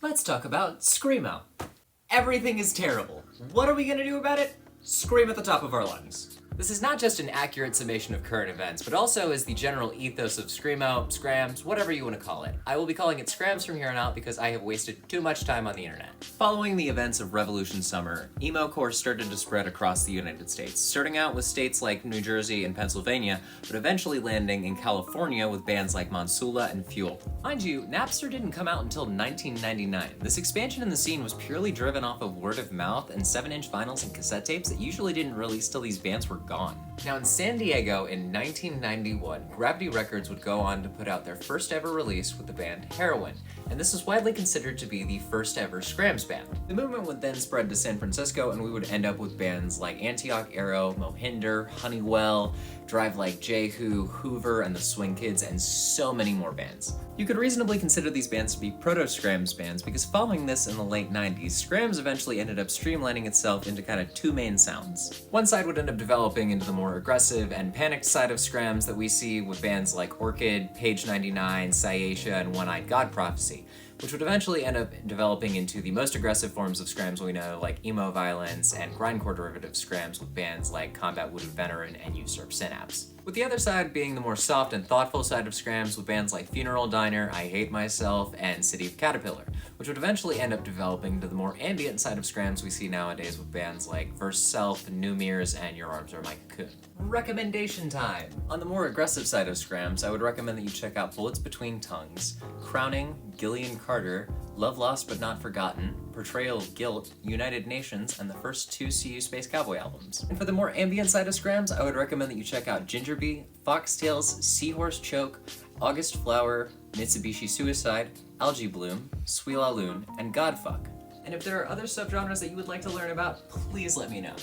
Let's talk about Screamo. Everything is terrible. What are we gonna do about it? Scream at the top of our lungs. This is not just an accurate summation of current events, but also is the general ethos of Screamo, Scrams, whatever you want to call it. I will be calling it Scrams from here on out because I have wasted too much time on the internet. Following the events of Revolution Summer, emo core started to spread across the United States, starting out with states like New Jersey and Pennsylvania, but eventually landing in California with bands like Monsula and Fuel. Mind you, Napster didn't come out until 1999. This expansion in the scene was purely driven off of word of mouth and 7-inch vinyls and cassette tapes that usually didn't release till these bands were gone. Now in San Diego in 1991, Gravity Records would go on to put out their first ever release with the band Heroin, and this is widely considered to be the first ever Scrams band. The movement would then spread to San Francisco and we would end up with bands like Antioch Arrow, Mohinder, Honeywell, Drive Like Jehu, Hoover, and the Swing Kids, and so many more bands. You could reasonably consider these bands to be proto-Scrams bands because following this in the late 90s, Scrams eventually ended up streamlining itself into kind of two main sounds. One side would end up developing into the more aggressive and panicked side of Scrams that we see with bands like Orchid, Page 99, Sciatia, and One-Eyed God Prophecy, which would eventually end up developing into the most aggressive forms of Scrams we know, like emo violence and grindcore derivative Scrams with bands like Combat Wounded Veteran and Usurp Synapse. With the other side being the more soft and thoughtful side of Scrams with bands like Funeral Diner, I Hate Myself, and City of Caterpillar, which would eventually end up developing to the more ambient side of Scrams we see nowadays with bands like Verse Self, New Mirrors, and Your Arms Are My Cocoon. Recommendation time! On the more aggressive side of Scrams, I would recommend that you check out Bullets Between Tongues, Crowning, Gillian Carter, Love Lost But Not Forgotten, Portrayal of Guilt, United Nations, and the first two CU Space Cowboy albums. And for the more ambient side of Scrams, I would recommend that you check out Gingerbee, Foxtails, Seahorse Choke, August Flower, Mitsubishi Suicide, Algae Bloom, Sweela Loon, and Godfuck. And if there are other subgenres that you would like to learn about, please let me know.